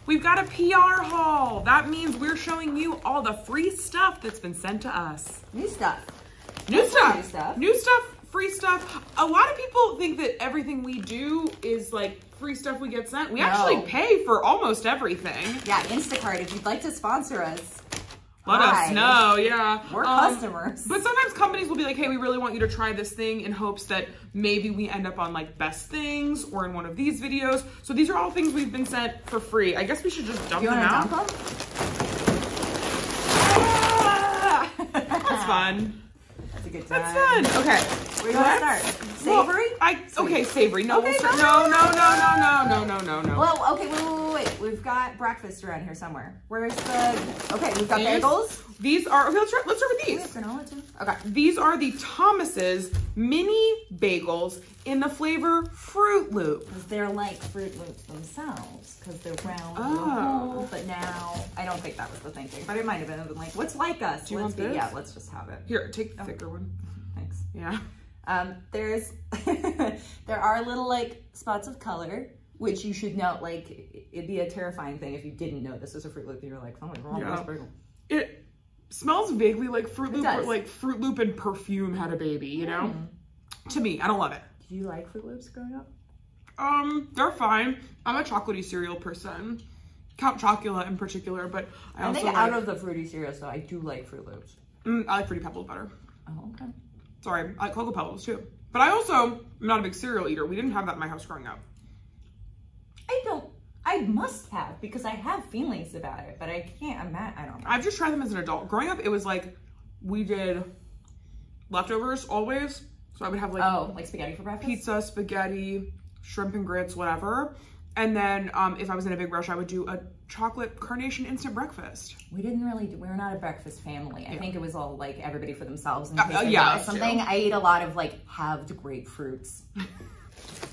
We've got a PR haul. That means we're showing you all the free stuff that's been sent to us. New stuff. New stuff, free stuff. A lot of people think that everything we do is like free stuff we get sent. We actually pay for almost everything. Yeah, Instacart, if you'd like to sponsor us. Let us know, yeah. We're customers. But sometimes companies will be like, hey, we really want you to try this thing in hopes that maybe we end up on like best things or in one of these videos. So these are all things we've been sent for free. I guess we should just dump them out. Dump them? That's fun. That's a good time. That's fun. Okay. Where do you want to start? Savory? Okay, savory. No, okay, we'll start. No. Well, okay, wait. We've got breakfast around here somewhere. Where's the? Okay, we've got bagels. These are. Okay, let's start with these. Granola too. Okay, these are the Thomas's mini bagels in the flavor Fruit Loop. Because they're like Fruit Loops themselves, because they're round and whole. But now, I don't think that was the thinking, but it might have been like, what's like us? Do you want this? Yeah, let's just have it. Here, take the thicker one. Thanks. Yeah. There's there are little like spots of color, which you should know. Like it'd be a terrifying thing if you didn't know this was a Fruit Loop and you're like, something's wrong with this bagel. It smells vaguely like Fruit Loop, or like Fruit Loop and perfume had a baby, you know? To me, I don't love it. Did you like Fruit Loops growing up? They're fine. I'm a chocolatey cereal person. Count Chocula in particular, but I also think out of the fruity cereals though, I do like Fruit Loops. I like Fruity Pebbles better. Oh, okay. Sorry, I like Cocoa Pebbles too. But I also am not a big cereal eater. We didn't have that in my house growing up. I must have, because I have feelings about it, but I can't imagine, I don't know. I've just tried them as an adult. Growing up, it was like, we did leftovers always. So I would have like, like spaghetti for breakfast? Pizza, spaghetti, shrimp and grits, whatever. And then if I was in a big rush, I would do a chocolate carnation instant breakfast. We didn't really we were not a breakfast family. I think it was all like everybody for themselves. And something. I ate a lot of like halved grapefruits.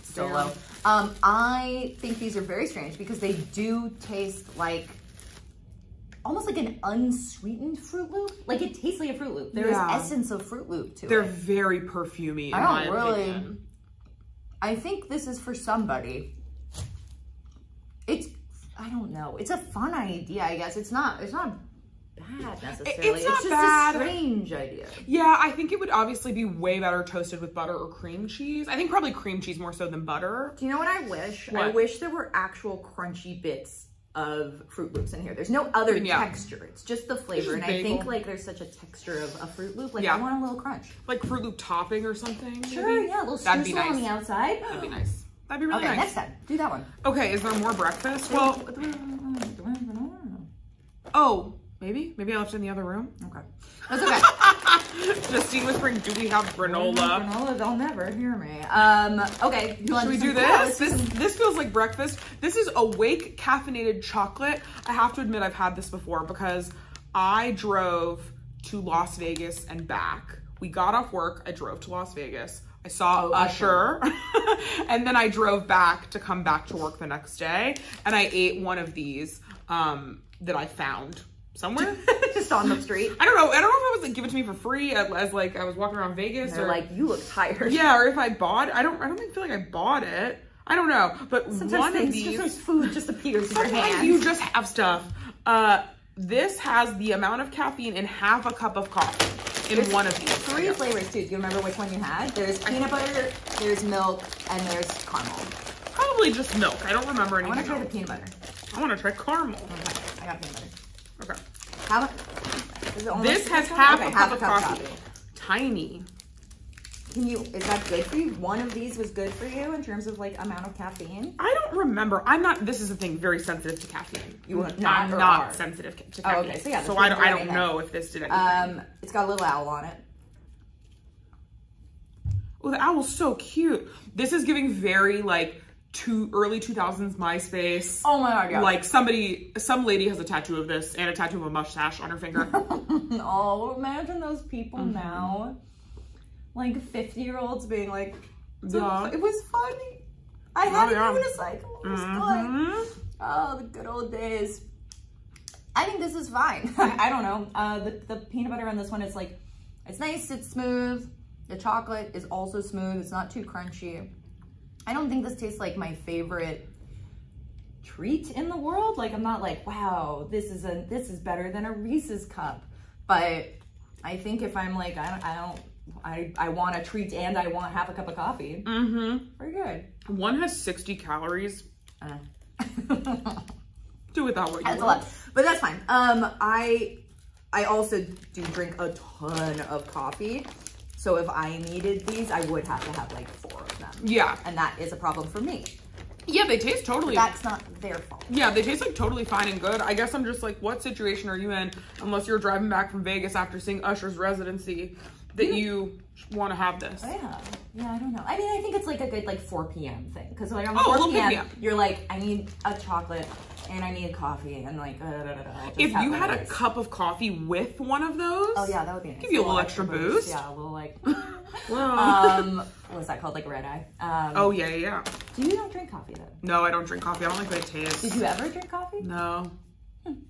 Solo. I think these are very strange because they do taste like almost like an unsweetened Fruit Loop. Like it tastes like a Fruit Loop. There is essence of Fruit Loop to it. They're very perfumey in my opinion. I think this is for somebody. I don't know. It's a fun idea, I guess. It's not bad necessarily. It's just a strange idea. Yeah, I think it would obviously be way better toasted with butter or cream cheese. I think probably cream cheese more so than butter. Do you know what I wish? What? I wish there were actual crunchy bits of Fruit Loops in here. There's no other texture. It's just the flavor. And I think like there's such a texture of a Fruit Loop. Like I want a little crunch. Like Fruit Loop topping or something. Sure, maybe? yeah, a little streusel on the outside. That'd be nice. That'd be really nice. Next time, do that one. Okay, is there more breakfast? Well, maybe I left it in the other room. Okay, that's okay. Justine whispering, do we have granola? Granola, they'll never hear me. Okay, should we do this? This feels like breakfast. This is Awake caffeinated chocolate. I have to admit I've had this before because I drove to Las Vegas and back. We got off work, I drove to Las Vegas. I saw Usher, and then I drove back to come back to work the next day, and I ate one of these that I found somewhere. Just on the street? I don't know if it was like given to me for free as like I was walking around Vegas. Or like, you look tired. Yeah, or if I bought it. I don't feel like I bought it. I don't know, but sometimes one of these. Sometimes food just appears in your hand. You just have stuff. This has the amount of caffeine in half a cup of coffee. In one of these. 3 flavors too. Do you remember which one you had? There's peanut butter, there's milk, and there's caramel. Probably just milk. I don't remember anything. I want to try the peanut butter. I want to try caramel. Okay, I got peanut butter. Okay. How much? This has half a cup of coffee. Tiny. Is that good for you? One of these was good for you in terms of like amount of caffeine? I don't remember. This is the thing, very sensitive to caffeine. I'm not sensitive to caffeine. Oh, okay. So yeah. So I don't know if this did anything. It's got a little owl on it. Oh, the owl's so cute. This is giving very like early 2000s MySpace. Oh my God, yeah. Like some lady has a tattoo of this and a tattoo of a mustache on her finger. Oh, imagine those people now. Like 50-year-olds being like, it was funny. I had a unicycle. It was fun. Oh, the good old days. I think this is fine. I don't know. The peanut butter on this one is like, it's nice, it's smooth. The chocolate is also smooth. It's not too crunchy. I don't think this tastes like my favorite treat in the world. Like, I'm not like, wow, this is better than a Reese's cup. But I think if I'm like, I want a treat and I want half a cup of coffee. Very good. One has 60 calories. Do with that what you That's want. a lot, but that's fine. I also do drink a ton of coffee. So if I needed these, I would have to have like 4 of them. Yeah. And that is a problem for me. Yeah, they taste totally... That's not their fault. Yeah, they taste like totally fine and good. I guess I'm just like, what situation are you in, unless you're driving back from Vegas after seeing Usher's residency, that you want to have this? Yeah, I don't know. I mean, I think it's like a good like 4 p.m. thing. Because like on 4 p.m., you're like, I need a chocolate and I need coffee and like, if you had a cup of coffee with one of those, oh yeah, that would be nice. Give you a little extra boost. Yeah, a little like, what's that called? Like red eye. Oh yeah. Do you not drink coffee though? No, I don't drink coffee. I don't like the way it tastes. Did you ever drink coffee? No.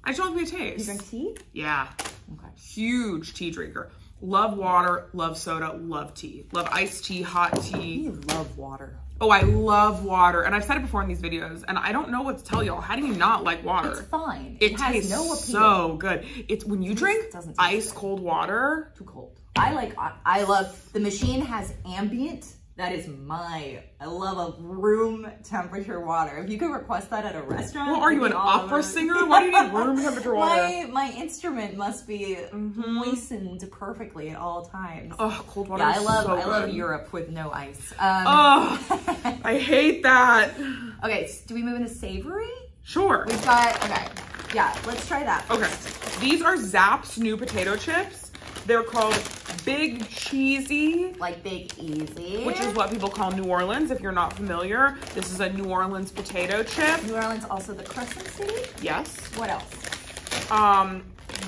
I just don't like the way it tastes. You drink tea? Yeah. Okay. Huge tea drinker. Love water, love soda, love tea. Love iced tea, hot tea. You love water. Oh, I love water. And I've said it before in these videos, and I don't know what to tell y'all. How do you not like water? It's fine. It tastes no appeal. so good. It's when you drink ice cold water. Too cold. I love, the machine has ambient. That is I love a room temperature water. If you could request that at a restaurant. Well, are you an opera singer? Why do you need room temperature water? My instrument must be moistened perfectly at all times. Oh, cold water. Yeah, I love Europe with no ice. I hate that. Okay, so do we move into savory? Sure. We've got, yeah, let's try that. Okay, these are Zapp's new potato chips. They're called Big Cheesy. Like Big Easy. Which is what people call New Orleans, if you're not familiar. This is a New Orleans potato chip. New Orleans, also the Crescent City? Yes. What else?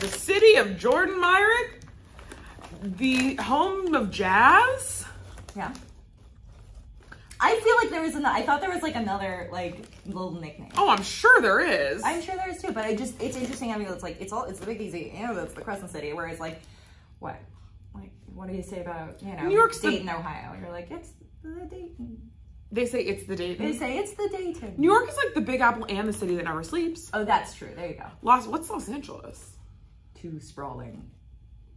The city of Jordan Myrick. The home of jazz. Yeah. I feel like there was I thought there was like another like little nickname. Oh, I'm sure there is. I'm sure there is too, but it's interesting having it's like it's the Big Easy and it's the Crescent City, where it's like, what? Like, what do you say about, New York Dayton, Ohio? You're like, it's the Dayton. They say it's the Dayton. They say it's the Dayton. New York is like the Big Apple and the city that never sleeps. Oh, that's true. There you go. What's Los Angeles? Too sprawling.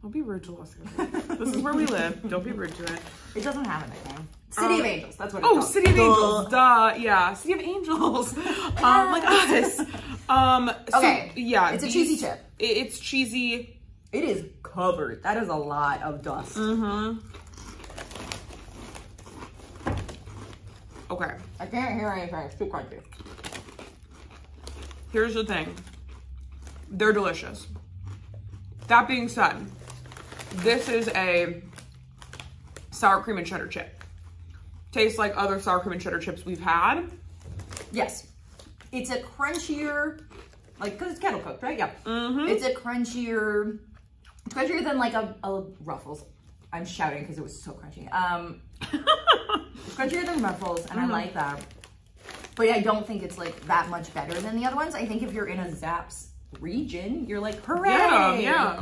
Don't be rude to Los Angeles. This is where we live. Don't be rude to it. It doesn't have a nickname. City of Angels. That's what it's called. Oh, City of Angels. Duh. Yeah. City of Angels. Like us. Okay. So, yeah. It's a cheesy chip. It's cheesy. It is covered. That is a lot of dust. Okay. I can't hear anything. It's too crunchy. Here's the thing. They're delicious. That being said, this is a sour cream and cheddar chip. Tastes like other sour cream and cheddar chips we've had. Yes. It's a crunchier, like, because it's kettle cooked, right? Yeah. It's a crunchier than like a Ruffles. I'm shouting because it was so crunchy. Crunchier than Ruffles, and I like that. But I don't think it's like that much better than the other ones. I think if you're in a Zapp's region, you're like, hooray! Yeah.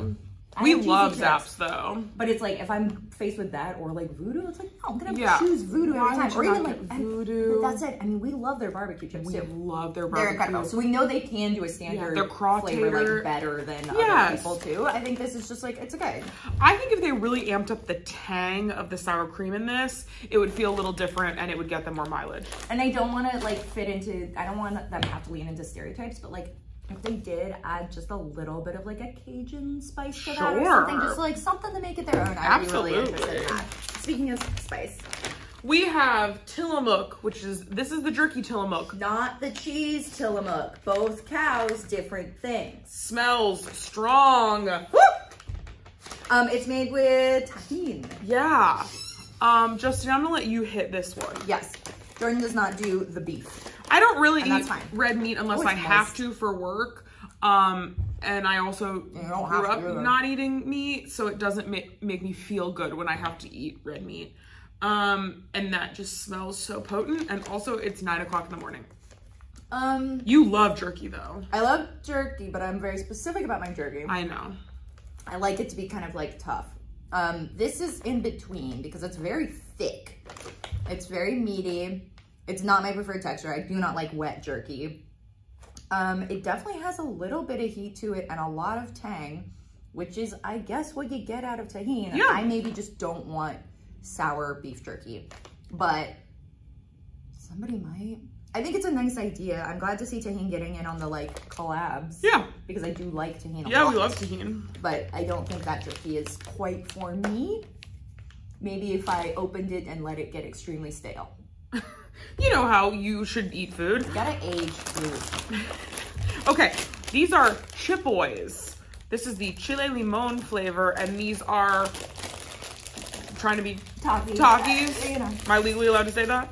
We love Zapp's though. But it's like, if I'm faced with that or like Voodoo, it's like, no, I'm gonna choose Voodoo every time. Or even like Voodoo. But that's it. I mean, we love their barbecue chips too. We love their They're barbecue. incredible. So we know they can do a standard flavor like better than other people too. I think this is just like, it's okay. I think if they really amped up the tang of the sour cream in this, it would feel a little different and it would get them more mileage. And I don't want to like I don't want them to have to lean into stereotypes, but like, if they did add just a little bit of like a Cajun spice to that or something, just like something to make it their own, I'd be really interested in that. Speaking of spice, we have Tillamook, this is the jerky Tillamook. Not the cheese Tillamook. Both cows, different things. Smells strong. Woo! It's made with tahini. Yeah. Justin, I'm gonna let you hit this one. Yes. Jordan does not do the beef. I don't really eat red meat unless I have to for work. And I also grew up not eating meat, so it doesn't make me feel good when I have to eat red meat. And that just smells so potent. And also it's 9 o'clock in the morning. You love jerky though. I love jerky, but I'm very specific about my jerky. I know. I like it to be kind of like tough. This is in between because it's very thick. It's very meaty. It's not my preferred texture. I do not like wet jerky. It definitely has a little bit of heat to it and a lot of tang, which is, I guess, what you get out of tahini. Yeah. I maybe just don't want sour beef jerky, but somebody might. I think it's a nice idea. I'm glad to see tahini getting in on the like collabs. Yeah. Because I do like tahini. Yeah, we love tahini. But I don't think that jerky is quite for me. Maybe if I opened it and let it get extremely stale. You know how you should eat food. You gotta age food. Okay, these are Chipoys. This is the chile limon flavor, and these are trying to be Takis. You know. Am I legally allowed to say that?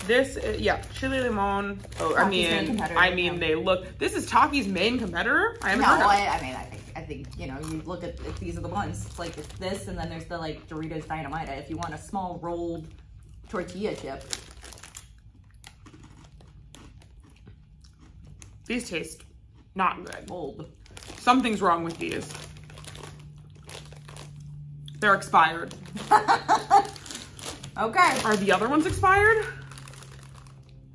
This, yeah, chile limon. Oh, I mean, they look. This is Taki's main competitor. I haven't heard of it. I think you know. You look at if these are the ones. It's like it's this, and then there's the like Doritos Dynamite. If you want a small rolled tortilla chip. These taste not good. Old. Something's wrong with these. They're expired. Okay. Are the other ones expired?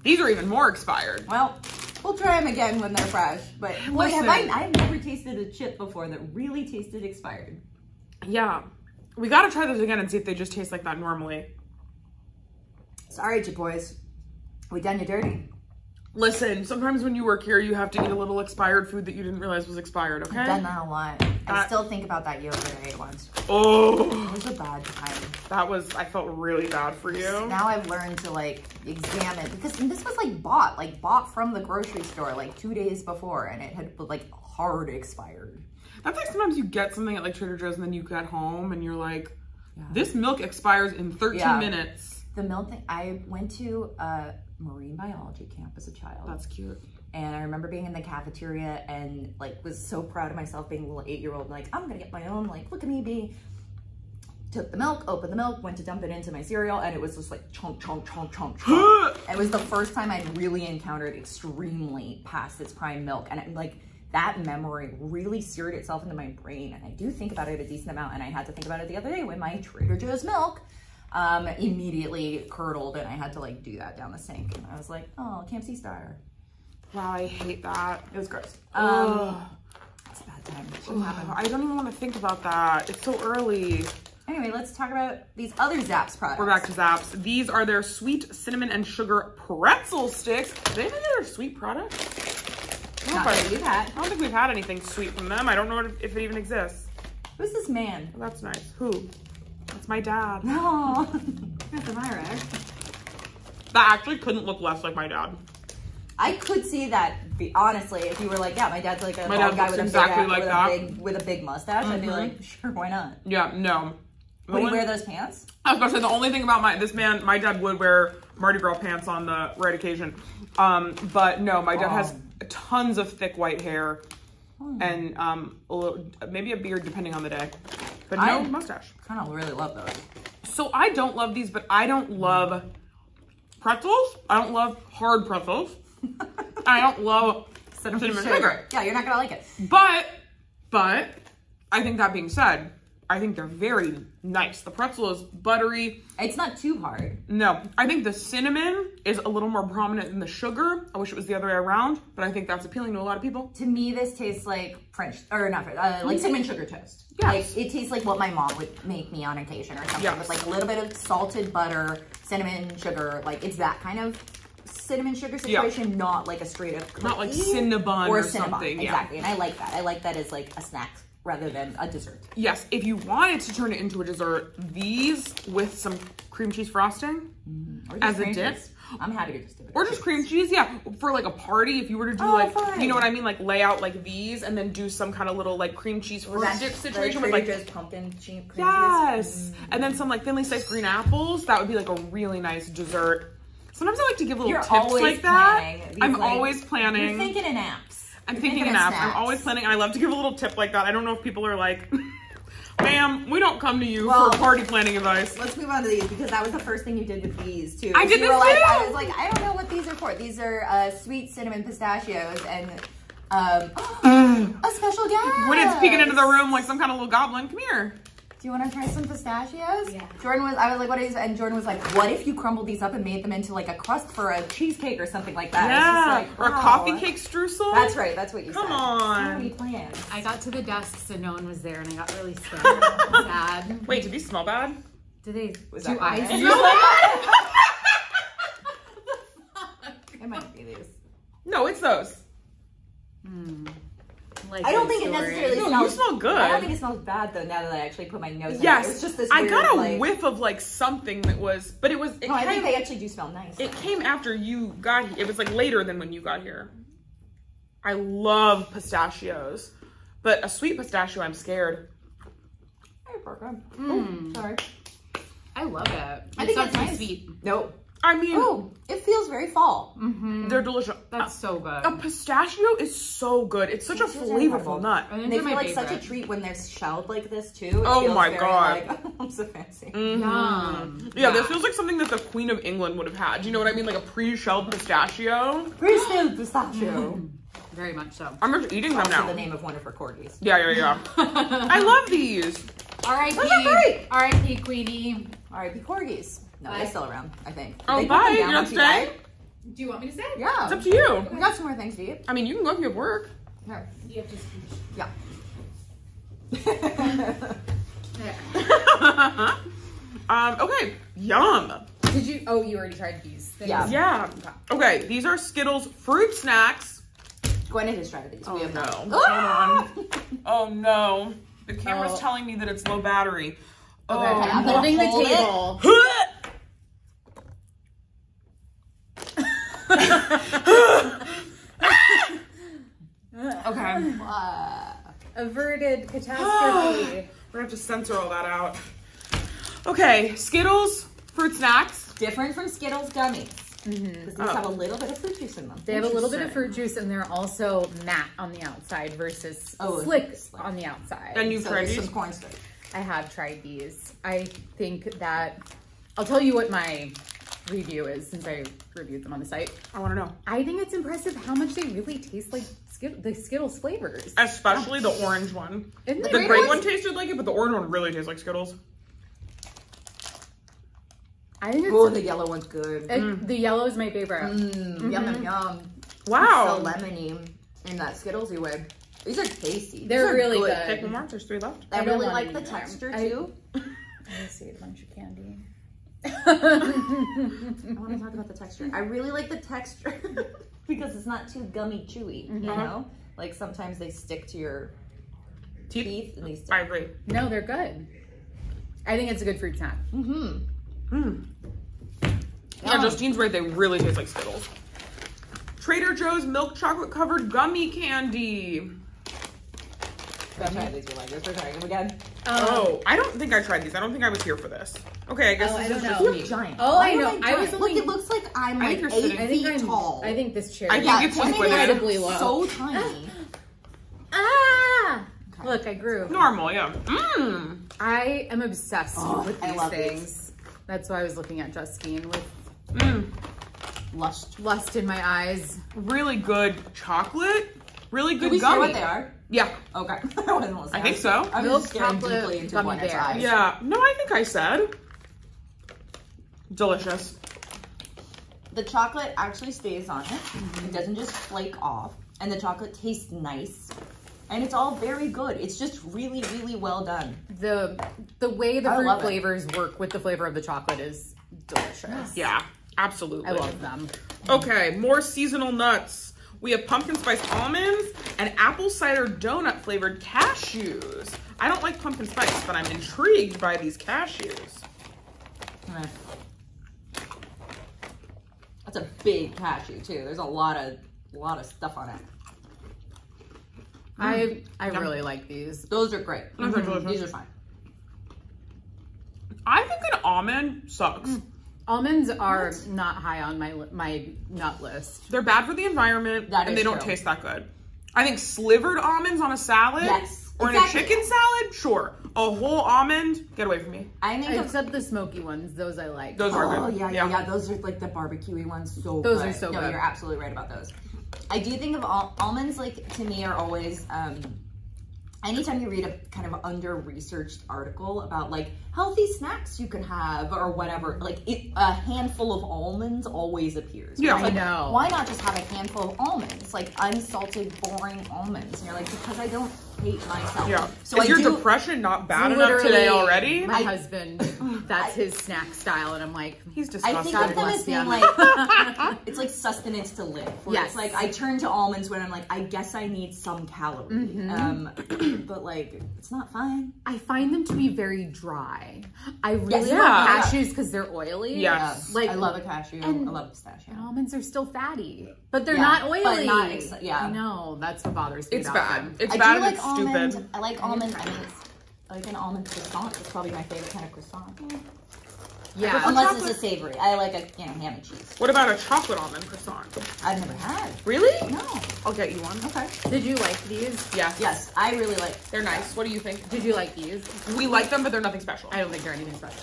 These are even more expired. Well, we'll try them again when they're fresh. But boy, I've never tasted a chip before that really tasted expired. Yeah. We gotta try those again and see if they just taste like that normally. Sorry, Chipoys. We done you dirty. Listen, sometimes when you work here, you have to eat a little expired food that you didn't realize was expired, okay? I've done that a lot. I still think about that yogurt I ate once. Oh. It was a bad time. I felt really bad for you. Now I've learned to like examine, because this was like bought from the grocery store like 2 days before, and it had like hard expired. That's like sometimes you get something at like Trader Joe's and then you get home and you're like, this milk expires in 13 minutes. The milk thing, I went to marine biology camp as a child. That's cute. And I remember being in the cafeteria and like was so proud of myself being a little 8-year-old, like I'm gonna get my own, like look at me being. Took the milk, opened the milk, went to dump it into my cereal, and it was just like chunk, chunk, chunk, chunk, chunk. It was the first time I'd really encountered extremely past its prime milk, and like that memory really seared itself into my brain, and I do think about it a decent amount, and I had to think about it the other day when my Trader Joe's milk immediately curdled, and I had to like do that down the sink, and I was like, oh, Camp Sea Star. Wow, I hate that. It was gross. It's a bad time. I don't even want to think about that. It's so early. Anyway, let's talk about these other Zapp's products. We're back to Zapp's. These are their sweet cinnamon and sugar pretzel sticks. Do they even get a sweet product? Not that we've had. I don't think we've had anything sweet from them. I don't know if it even exists. Who's this man? Oh, that's nice. Who? That's my dad. No. That's my right. That actually couldn't look less like my dad. I could see that, honestly, if you were like, yeah, my dad's like a bald guy with a big mustache, I'd be like, sure, why not? Yeah, no. Would he wear those pants? I was gonna say, the only thing about my dad would wear Mardi Gras pants on the right occasion. But no, my dad has tons of thick white hair and maybe a beard depending on the day, but no mustache. I kind of really love those. So I don't love these, but I don't love pretzels. I don't love hard pretzels. I don't love cinnamon sugar. Yeah, you're not gonna like it. But I think that being said, I think they're very nice. The pretzel is buttery. It's not too hard. No, I think the cinnamon is a little more prominent than the sugar. I wish it was the other way around, but I think that's appealing to a lot of people. To me, this tastes like like cinnamon sugar toast. Yes. Like, it tastes like what my mom would make me on occasion or something. Yes. With like a little bit of salted butter, cinnamon sugar. Like it's that kind of cinnamon sugar situation, not like a straight up cookie. Not like Cinnabon or something. Exactly, and I like that. I like that as like a snack rather than a dessert. Yes, if you wanted to turn it into a dessert, these with some cream cheese frosting as a dip. I'm happy to just dip it. Or just cream cheese, yeah. For like a party, if you were to do you know what I mean? Like lay out like these and then do some kind of little like cream cheese dip situation with like pumpkin cream cheese. Yes. And then some like thinly sliced green apples. That would be like a really nice dessert. Sometimes I like to give little tips like that. I'm always planning. You're thinking in apps. I'm thinking in apps. I'm always planning, and I love to give a little tip like that. I don't know if people are like, ma'am, we don't come to you for party planning advice. Let's move on to these, because that was the first thing you did with these, too. I did this, too! I was like, I don't know what these are for. These are sweet cinnamon pistachios and a special guest. When it's peeking into the room like some kind of little goblin. Come here. Do you want to try some pistachios? Yeah. I was like, what is, and Jordan was like, what if you crumbled these up and made them into like a crust for a cheesecake or something like that? Yeah, It's just like, or a coffee cake streusel. That's right, that's what you said. Come on. What are we playing? I got to the desks and no one was there and I got really scared. Sad. Wait, did these smell bad? Do they? Was Do that I bad? smell bad? It might be these. No, it's those. Like I don't think it necessarily No, smells. you smell good. I don't think it smells bad though. Now that I actually put my nose in it, Yes, it was just this. I weird, got a like, whiff of like something that was, but it was. It No, I came, think they actually do smell nice. it came after you got here. It was like later than when you got here. I love pistachios, but a sweet pistachio, I'm scared. Hey, Parker. Mm. Sorry. I love it. I think not it's too nice. sweet. Nope. I mean, Oh, it feels very fall. they're delicious. That's so good. A pistachio is so good. It's such a Pistachios are flavorful incredible. nut. I think They they're feel my like such a favorite. treat when they're shelled like this too. It Oh feels my very, God. Like, I'm so fancy. Yum. Yeah, this feels like something that the Queen of England would have had. Do you know what I mean? Like a pre-shelled pistachio. Pre-stilled pistachio. Very much so. I'm just eating them Also now. the name of one of her corgis. Yeah. I love these. R.I.P. Those are great. R.I.P. Queenie. R.I.P. corgis. No, Bye. they're still around, I think. Oh, They put bye. them down You're not once you die? staying? Do you want me to say? Yeah. It's up to you. We got some more things to eat. I mean, you can go if you have work. Here. You have to Yeah. Okay. Yum. Did you? Oh, you already tried these. Things. Yeah. Yeah. Okay, these are Skittles fruit snacks. Gwen has tried these. Oh We have no. not. Hold on. Oh no. The camera's Oh. telling me that it's low battery. Okay, Oh. I'm gonna holding the hold it. table. Okay. Averted catastrophe. We're gonna have to censor all that out. Okay, Skittles fruit snacks. Different from Skittles gummies. Because these have a little bit of fruit juice in them. They have a little bit of Interesting. fruit juice and they're also matte on the outside versus Oh, slick slick. on the outside. And you've So tried there's these? some cornstarch. I have tried these. I think that I'll tell you what my review is since I reviewed them on the site. I want to know. I think it's impressive how much they really taste like the Skittles flavors. Especially the orange one. Isn't The it grape great? one tasted like it, but the orange one really tastes like Skittles. I think Oh, it's, the yellow one's good. the yellow is my favorite. Yum, yum, yum. Wow. So lemony in that Skittlesy way. These are tasty. They're These are really good. Take one more. There's 3 left. I I don't really want like any the more. texture I- too. I see a bunch of candy. I want to talk about the texture. I really like the texture because it's not too gummy chewy, you know? Like sometimes they stick to your teeth and these I agree. No, they're good. I think it's a good fruit snack. Yeah, Justine's right. They really taste like Skittles. Trader Joe's milk chocolate covered gummy candy. I tried these. You like this? We're trying them again. Oh, I don't think I tried these. I don't think I was here for this. Okay, I guess Oh, this I is don't just know. me. Giant. Oh, Why I am know. I was giant? only- Look, it looks like I'm I like think you're 8 sitting- I think feet I'm tall. I think this chair I is think it's I think liquid. I'm incredibly low. so tiny. Ah! Look, I grew. Normal, yeah. I am obsessed with I these love things. That's why I was looking at Justine with lust in my eyes. Really good chocolate. Really Did good we say gummy. what they are? Yeah, Okay. I wasn't listening. I think so. I'm Milk just staring chocolate deeply into gummy one bear. eyes. Yeah. No, I think I said. Delicious. The chocolate actually stays on it. It doesn't just flake off. And the chocolate tastes nice. And it's all very good. It's just really, really well done. The way the I fruit love it. flavors work with the flavor of the chocolate is delicious. Yeah, absolutely. I love them. Okay, more seasonal nuts. We have pumpkin spice almonds and apple cider donut flavored cashews. I don't like pumpkin spice, but I'm intrigued by these cashews. That's a big cashew too. There's a lot of stuff on it. I really like these. Those are great. Those are delicious. These are fine. I think an almond sucks. Almonds are not high on my nut list. They're bad for the environment That and is they don't true. taste that good. I think slivered almonds on a salad Yes, or exactly. in a chicken salad, sure. A whole almond, get away from me. I think of, Except the smoky ones, those I like. Those are oh good. yeah. Those are like the barbecue-y ones. So Those good. are so no, good. you're absolutely right about those. I do think of almonds, like to me, are always anytime you read a kind of under-researched article about like healthy snacks you can have or whatever, like a handful of almonds always appears. Yeah, like, I know. Why not just have a handful of almonds, like unsalted, boring almonds? And you're like, because I don't hate myself. Yeah. So Is your depression not bad enough today already? My husband, that's his snack style, and I'm like, he's disgusting. I think of them as being you. like, it's like sustenance to live. Where Yes. It's like I turn to almonds when I'm like, I guess I need some calorie. But like, it's not fine. I find them to be very dry. I really Yeah. love cashews because they're oily. Yes. Like, I love a cashew. I love pistachio. And almonds are still fatty, but they're Yeah, not oily. but not yeah. I know, that's what bothers me It's about bad. them. It's I bad do and like it's almond. stupid. I like almond. I mean, it's like an almond croissant. It's probably my favorite kind of croissant. Yeah. Unless it's a savory. I like a ham and cheese. What about a chocolate almond croissant? I've never had. Really? No. I'll get you one. Okay. Did you like these? Yeah. Yes, I really like. They're nice. What do you think? Did you like these? We like them, but they're nothing special. I don't think they're anything special.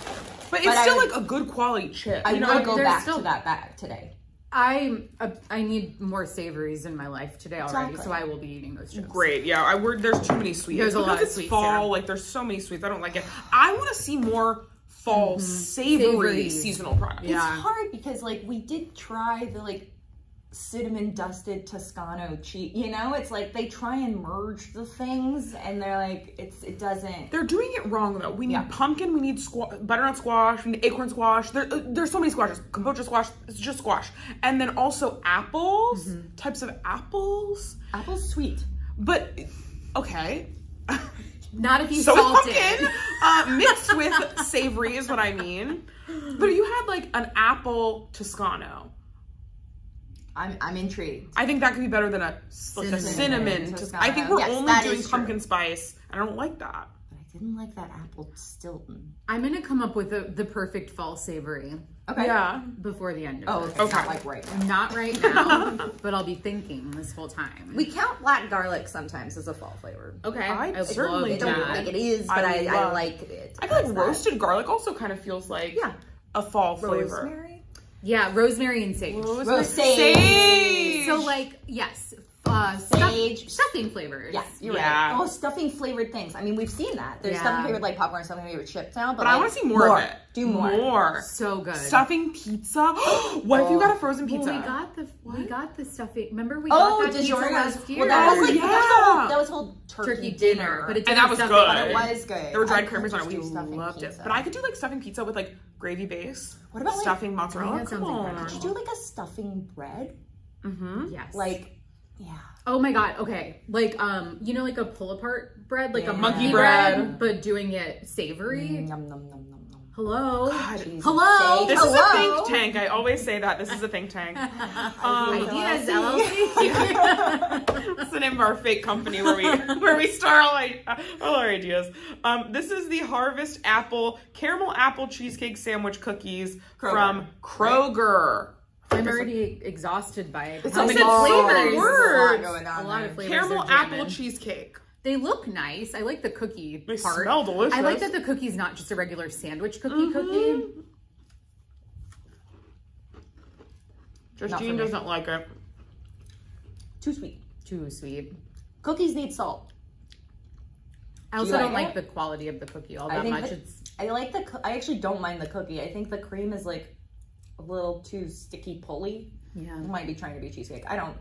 But it's But I still would- like a good quality chip. I You know, will go they're back still- to that bag today. I need more savories in my life today already, Exactly. so I will be eating those chips. Great, yeah. There's too many sweets. There's a Because lot of it's sweets, fall, yeah. like there's so many sweets. I don't like it. I want to see more fall savory Savories. seasonal products. Yeah. It's hard because like we did try the like cinnamon dusted Toscano cheese. You know, it's like they try and merge the things, and they're like it doesn't. They're doing it wrong though. We need Yeah. pumpkin, we need butternut squash, we need acorn squash. There's so many squashes. Kombucha squash, it's just squash. And then also apples, types of apples. Apple's sweet. But, okay. Not if you So salt is it. pumpkin, mixed with savory is what I mean. But you had like an apple Toscano. I'm intrigued. I think that could be better than a cinnamon. Cinnamon I think we're Yes, only that doing is true. pumpkin spice. I don't like that. But I didn't like that apple Stilton. I'm gonna come up with the perfect fall savory Okay. Yeah. before the end of Oh, this. okay. Not like right now. Not right now, but I'll be thinking this whole time. We count black garlic sometimes as a fall flavor. Okay, I certainly love Don't that. think it is, but I love- like it. I feel as like that. roasted garlic also kind of feels like Yeah. a fall flavor. Rosemary. Yeah, rosemary and sage. Sage. So like, yes, Sage. stuffing flavors. Yeah, you're Yeah. right. Oh, stuffing flavored things. I mean, we've seen that. There's Yeah. stuffing flavored like popcorn, stuffing flavored chips now. But I want to see more of it. Do more. More. So good. Stuffing pizza. What if you got a frozen pizza? Well, we got the stuffing. Remember we got that pizza last year. Well, that was like Yeah. that was whole turkey dinner, but it And didn't that was have good. stuffing. It was good. There were dried I cranberries on it. could We just do stuffing loved it. pizza. But I could do like stuffing pizza with like gravy base. What about, like- stuffing mozzarella? that Come sounds on. incredible. Could you do like a stuffing bread? Yes. Like, yeah. Oh my god. Okay. Like you know, like a pull apart bread, like a Yeah. monkey bread, but doing it savory. Num, num, num, num, num. Hello. Jesus. Hello. This Hello. is a think tank. I always say that. This is a think tank. Ideas LLC. That's the name of our fake company where we store all our ideas. This is the Harvest Apple Caramel Apple Cheesecake Sandwich Cookies from Kroger. I'm already exhausted by It's how a many lot of flavors. words. A lot of flavors. Caramel are apple jamming. cheesecake. They look nice. I like the cookie They part. smell delicious. I like that the cookie's not just a regular sandwich cookie. Justine doesn't like it. Too sweet. Too sweet. Cookies need salt. I also like don't like it? the quality of the cookie all I that think much. I like I actually don't mind the cookie. I think the cream is like a little too sticky pulley. Yeah. It might be trying to be cheesecake. I don't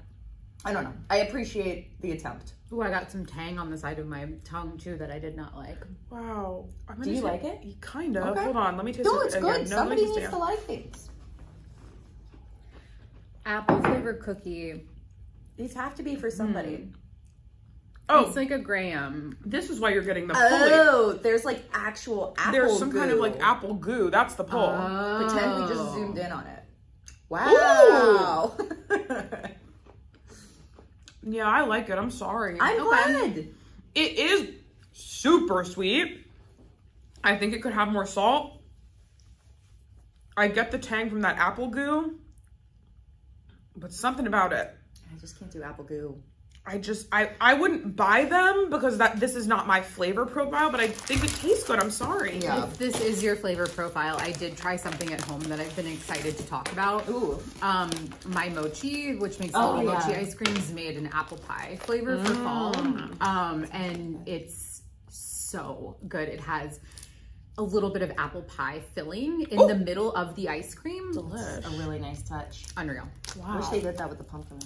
know. I appreciate the attempt. Ooh, I got some tang on the side of my tongue too that I did not like. Wow. Do you like it? Kind of. Okay. Hold on. Let me taste No, it it's again. good. No, let me Somebody taste needs it. to like things. Apple flavored cookie. These have to be for somebody. Oh, It's like a graham. this is why you're getting the pulley. Oh, there's like actual apple There's some kind of goo. like apple goo. That's the pull. Pretend we just zoomed in on it. Wow. Yeah, I like it. I'm sorry. I'm glad. It is super sweet. I think it could have more salt. I get the tang from that apple goo, but something about it. I just can't do apple goo. I wouldn't buy them because this is not my flavor profile, but I think it tastes good. I'm sorry. Yeah. If this is your flavor profile, I did try something at home that I've been excited to talk about. Ooh. My mochi, which makes little mochi ice creams, made an apple pie flavor for fall. And it's so good. It has a little bit of apple pie filling in the middle of the ice cream. Delish. A really nice touch. Unreal. Wow. I wish they did that with the pumpkin.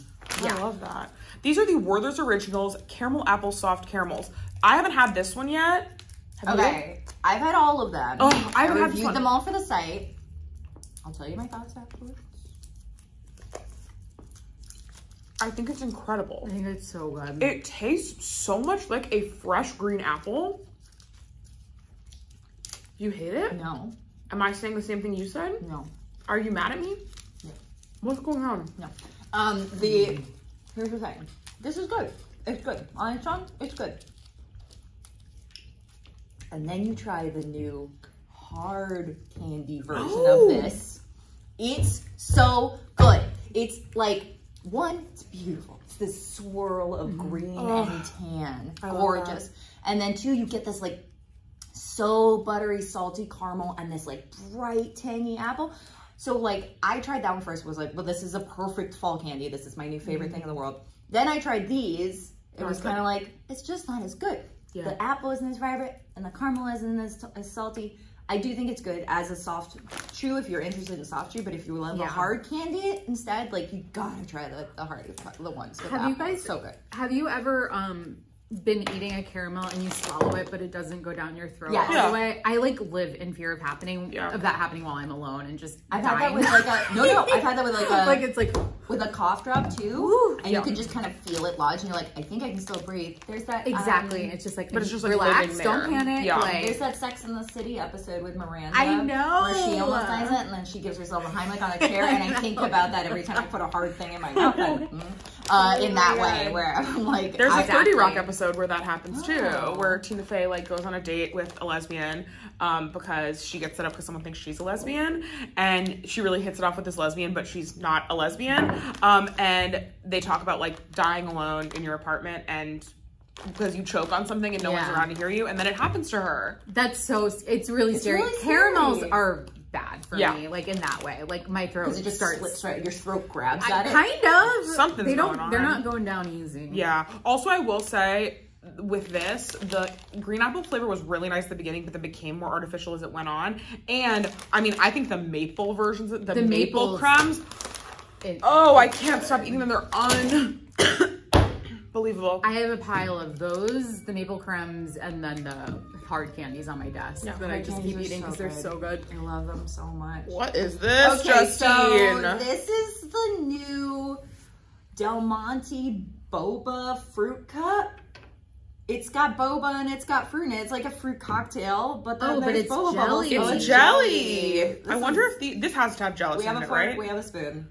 Yeah. I love that. These are the Werther's Originals Caramel Apple Soft Caramels. I haven't had this one yet. Have you? I've had all of them. Oh, I haven't reviewed them all for the site. I'll tell you my thoughts afterwards. I think it's incredible. I think it's so good. It tastes so much like a fresh green apple. You hate it? No. Am I saying the same thing you said? No. Are you mad at me? No. What's going on? No. Here's the thing. This is good. It's good. On its own, it's good. And then you try the new hard candy version of this. It's so good. It's like, one, it's beautiful. It's this swirl of green and tan. Gorgeous. And then two, you get this like so buttery, salty caramel and this like bright, tangy apple. So like, I tried that one first, was like, well, this is a perfect fall candy. This is my new favorite thing in the world. Then I tried these. It was kind of like, it's just not as good. Yeah. The apple isn't as vibrant and the caramel isn't as salty. I do think it's good as a soft chew if you're interested in soft chew, but if you love a hard candy instead, like you gotta try the hard ones. Have you guys, so good. Have you ever been eating a caramel and you swallow it, but it doesn't go down your throat all the way? I like live in fear of that happening while I'm alone and just I've had that with like a, I've had that with like a, like it's like with a cough drop too, and you can just kind of feel it lodge and you're like, I think I can still breathe. There's that. Exactly. It's just like, but it's just relax, like don't panic. Yeah. Like, there's that Sex in the City episode with Miranda. I know. Where she almost dies it and then she gives herself a Heimlich on a chair, and I think about that every time I put a hard thing in my mouth. In that way, where I'm like, there's a 30 Rock episode where that happens too, where Tina Fey like goes on a date with a lesbian because she gets set up because someone thinks she's a lesbian, and she really hits it off with this lesbian, but she's not a lesbian. And they talk about like dying alone in your apartment and because you choke on something and no one's around to hear you, and then it happens to her. That's so, it's really scary. Really Caramels scary. are bad for me, like in that way. Like my throat it just starts slits right, your throat grabs at it. Kind of. Something's going on. They're not going down easy. Yeah. Also, I will say, with this, the green apple flavor was really nice at the beginning, but then became more artificial as it went on. And I mean, I think the maple versions, the maple cremes, I can't stop eating them. They're unbelievable. I have a pile of those, the maple cremes, and then the hard candies on my desk that I just keep eating because they're so good. I love them so much. What is this, Justine? So this is the new Del Monte Boba fruit cup. It's got boba and it's got fruit in it. It's like a fruit cocktail, but then there's it's boba jelly. bubbles. It's jelly. I wonder if this has to have gelatin in it, right? We have a spoon.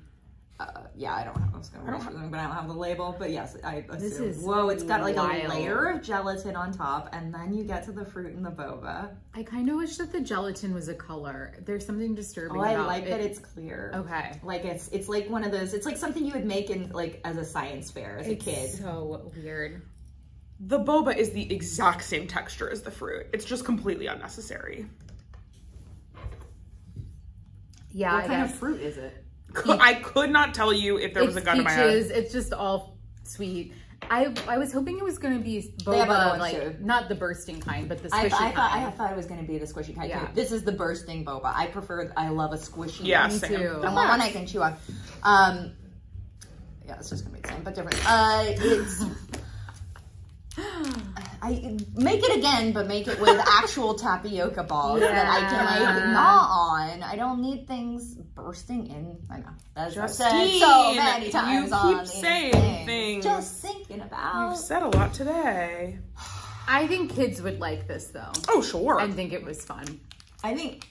Yeah, I don't have a spoon, but I don't have the label. But yes, I assume. This is whoa! It's got like a layer of gelatin on top, and then you get to the fruit and the boba. I kind of wish that the gelatin was a color. There's something disturbing about it. I like that it's clear. Okay. Like it's like one of those. It's like something you would make in like as a science fair as a kid. So weird. The boba is the exact same texture as the fruit. It's just completely unnecessary. Yeah. What kind of fruit is it? I could not tell you if there was a gun in my head. It's just all sweet. I was hoping it was going to be boba, like not the bursting kind, but the squishy kind. I thought it was going to be the squishy kind. Yeah. This is the bursting boba. I love a squishy. Yeah, me same. too. I want one I can chew on. Yeah, it's just going to be the same, but different. It's... I make it again, but make it with actual tapioca balls that I can like gnaw on. I don't need things bursting in my mouth. That's Justine, so many times. You keep saying things. Just thinking about. You've said a lot today. I think kids would like this though. Oh sure. And think it was fun. I think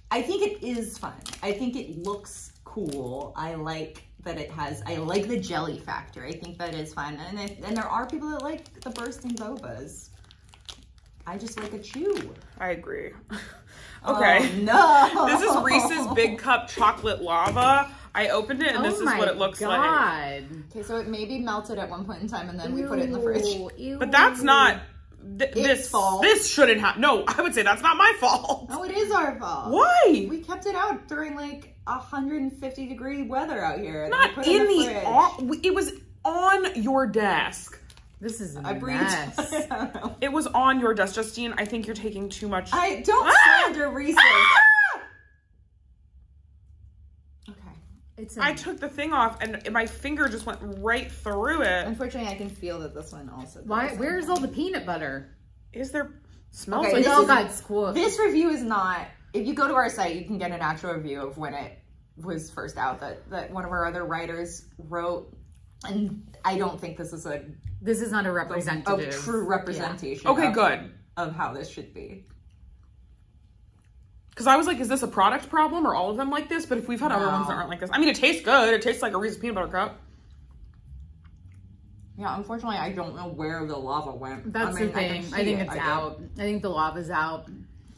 it is fun. I think it looks cool. I like that it has, I like the jelly factor. I think that is fun. And there are people that like the bursting bobas. I just like a chew. I agree. Okay. Oh, no. This is Reese's Big Cup Chocolate Lava. I opened it and this is what it looks like. Okay, so it maybe melted at one point in time and then we put it in the fridge. Ew. But that's not this fault. This shouldn't have. No, I would say that's not my fault. No, it is our fault. Why? We kept it out during like 150-degree weather out here. And not we put it in the fridge. It was on your desk. This is a I mess. I don't know. It was on your desk, Justine. I think you're taking too much. I don't slander Reese's. Okay. I took the thing off and my finger just went right through it. Unfortunately, I can feel that this one also. Why? Where's all the peanut butter? Is there? Smells okay, like it all got squished. This review is not. If you go to our site, you can get an actual review of when it was first out that one of our other writers wrote. And I don't think this is not a representative. A true representation. Yeah. Okay, good. Of how this should be. Because I was like, is this a product problem or all of them like this? But if we've had other ones that aren't like this. I mean, it tastes good. It tastes like a Reese's peanut butter cup. Yeah, unfortunately, I don't know where the lava went. That's the thing. I think it's out. I think the lava's out.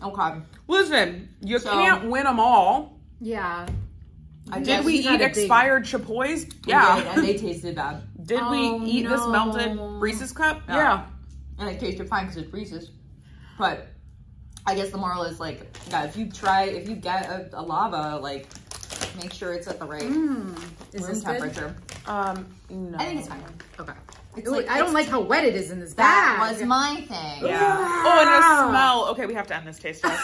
Okay. Listen, you can't win them all. Yeah. Did we eat expired chapoys? Yeah. We did, and they tasted bad. Did we eat this melted Reese's cup? Yeah. And it tasted fine because it's Reese's. But I guess the moral is like, yeah, if you get a lava, like, make sure it's at the right room temperature. No. I think it's fine. Okay. Like, I don't like how wet it is in this bag. That was my thing. Yeah. Oh, and the smell. Okay, we have to end this taste test.